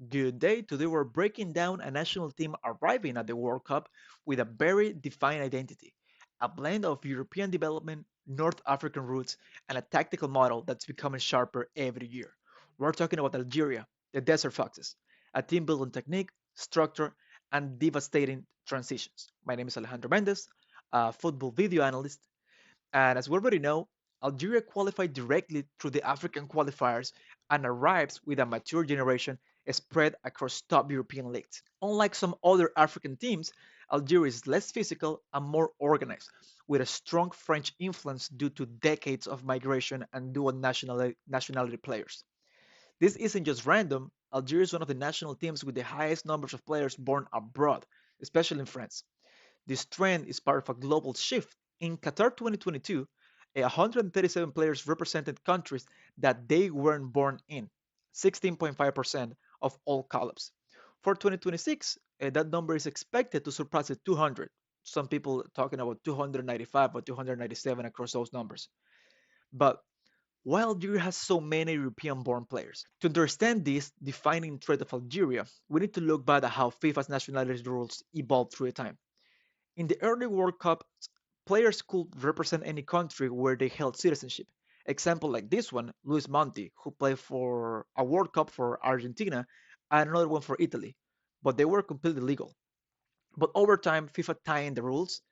Good day. Today we're breaking down a national team arriving at the World Cup with a very defined identity, a blend of European development, North African roots, and a tactical model that's becoming sharper every year. We're talking about Algeria, the Desert Foxes, a team built on technique, structure, and devastating transitions. My name is Alejandro Mendez, a football video analyst, and as we already know, Algeria qualified directly through the African qualifiers and arrives with a mature generation spread across top European leagues. Unlike some other African teams, Algeria is less physical and more organized, with a strong French influence due to decades of migration and dual nationality players. This isn't just random. Algeria is one of the national teams with the highest numbers of players born abroad, especially in France. This trend is part of a global shift. In Qatar 2022, 137 players represented countries that they weren't born in, 16.5% of all call-ups. For 2026, that number is expected to surpass the 200. Some people talking about 295 or 297 across those numbers. But why Algeria has so many European-born players? To understand this defining trait of Algeria, we need to look back at how FIFA's nationality rules evolved through time. In the early World Cup, players could represent any country where they held citizenship. Example like this one, Luis Monti, who played for a World Cup for Argentina and another one for Italy, but they were completely legal. But over time, FIFA tightened the rules.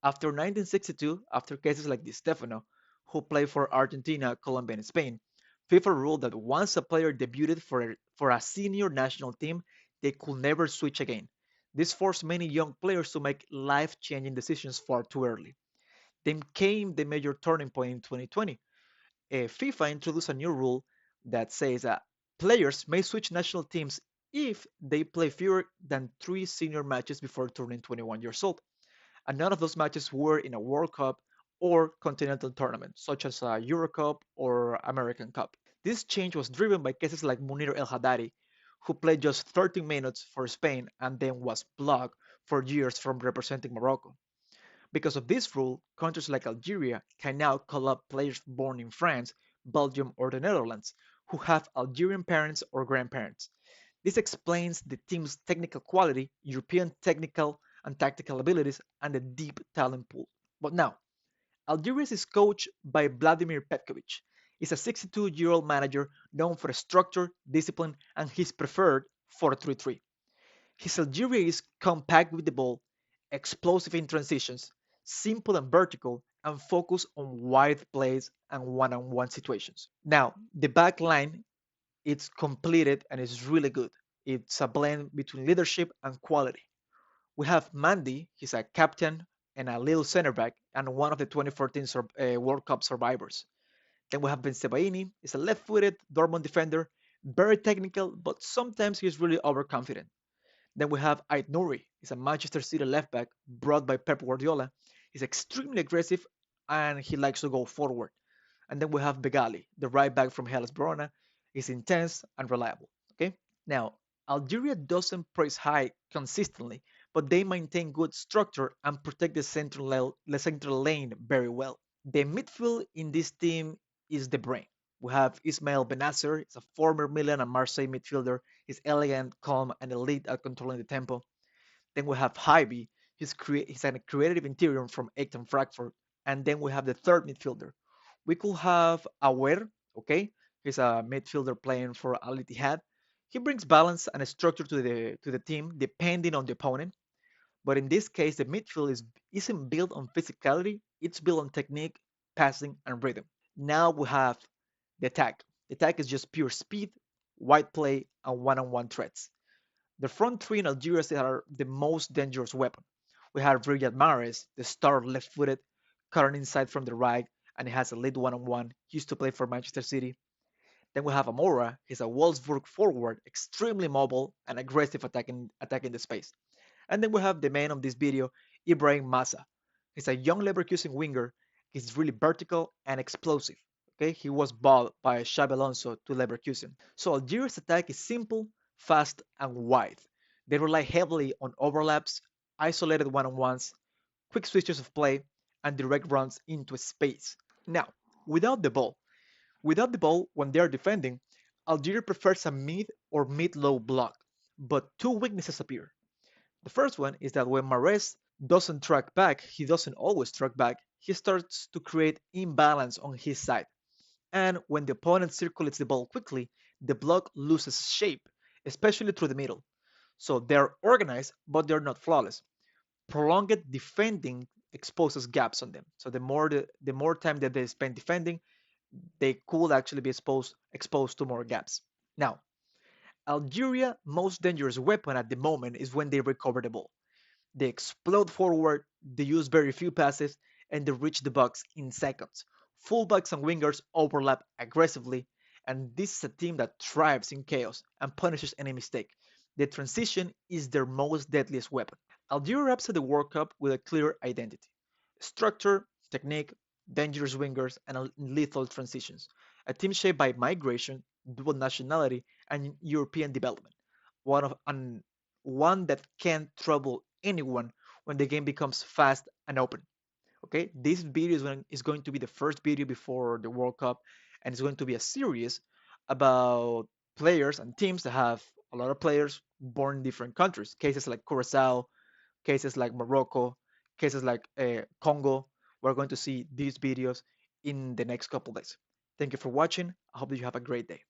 After 1962, after cases like Di Stefano, who played for Argentina, Colombia, and Spain, FIFA ruled that once a player debuted for a senior national team, they could never switch again. This forced many young players to make life-changing decisions far too early. Then came the major turning point in 2020. FIFA introduced a new rule that says that players may switch national teams if they play fewer than 3 senior matches before turning 21 years old, and none of those matches were in a World Cup or continental tournament, such as a Euro Cup or American Cup. This change was driven by cases like Munir El Haddadi, who played just 13 minutes for Spain and then was blocked for years from representing Morocco. Because of this rule, countries like Algeria can now call up players born in France, Belgium, or the Netherlands who have Algerian parents or grandparents. This explains the team's technical quality, European technical and tactical abilities, and the deep talent pool. But now, Algeria is coached by Vladimir Petkovic. He's a 62-year-old manager known for structure, discipline, and his preferred 4-3-3. His Algeria is compact with the ball, explosive in transitions, simple and vertical, and focused on wide plays and one-on-one situations. Now, the back line, it's completed and it's really good. It's a blend between leadership and quality. We have Mandy, he's a captain and a little center back, and one of the 2014 World Cup survivors. Then we have Ben Sebaini, he's a left-footed Dortmund defender, very technical, but sometimes he's really overconfident. Then we have Ait Nouri. He's a Manchester City left back brought by Pep Guardiola. He's extremely aggressive and he likes to go forward. And then we have Begali, the right back from Hellas Verona. He's intense and reliable. Okay. Now, Algeria doesn't press high consistently, but they maintain good structure and protect the central lane very well. The midfield in this team is the brain. We have Ismail Bennacer, he's a former Milan and Marseille midfielder. He's elegant, calm, and elite at controlling the tempo. Then we have Chaïbi, he's a creative interior from Eichton Frankfurt. And then we have the third midfielder. We could have Awer, okay? He's a midfielder playing for Al Ittihad. He brings balance and structure to the team depending on the opponent. But in this case, the midfield isn't built on physicality, it's built on technique, passing, and rhythm. Now we have the attack. The attack is just pure speed, wide play, and one-on-one threats. The front three in Algeria are the most dangerous weapon. We have Riyad Mahrez, the star left-footed, cutting inside from the right, and he has a lead one-on-one. He used to play for Manchester City. Then we have Amora. He's a Wolfsburg forward, extremely mobile and aggressive attacking the space. And then we have the man of this video, Ibrahim Massa. He's a young Leverkusen winger. He's really vertical and explosive. Okay, he was bought by Xabi Alonso to Leverkusen. So Algeria's attack is simple, fast, and wide. They rely heavily on overlaps, isolated one-on-ones, quick switches of play, and direct runs into space. Now, without the ball, when they are defending, Algeria prefers a mid or mid-low block, but two weaknesses appear. The first one is that when Mahrez doesn't track back, he doesn't always track back, he starts to create imbalance on his side. And when the opponent circulates the ball quickly, the block loses shape, especially through the middle. So they're organized, but they're not flawless. Prolonged defending exposes gaps on them. So the more time that they spend defending, they could actually be exposed to more gaps. Now, Algeria's most dangerous weapon at the moment is when they recover the ball. They explode forward, they use very few passes, and they reach the box in seconds. Fullbacks and wingers overlap aggressively, and this is a team that thrives in chaos and punishes any mistake. The transition is their most deadliest weapon. Algeria wraps at the World Cup with a clear identity: structure, technique, dangerous wingers, and lethal transitions. A team shaped by migration, dual nationality, and European development. One that can trouble anyone when the game becomes fast and open. Okay, this video is going to be the first video before the World Cup, and it's going to be a series about players and teams that have a lot of players born in different countries. Cases like Curacao, cases like Morocco, cases like Congo. We're going to see these videos in the next couple days. Thank you for watching. I hope that you have a great day.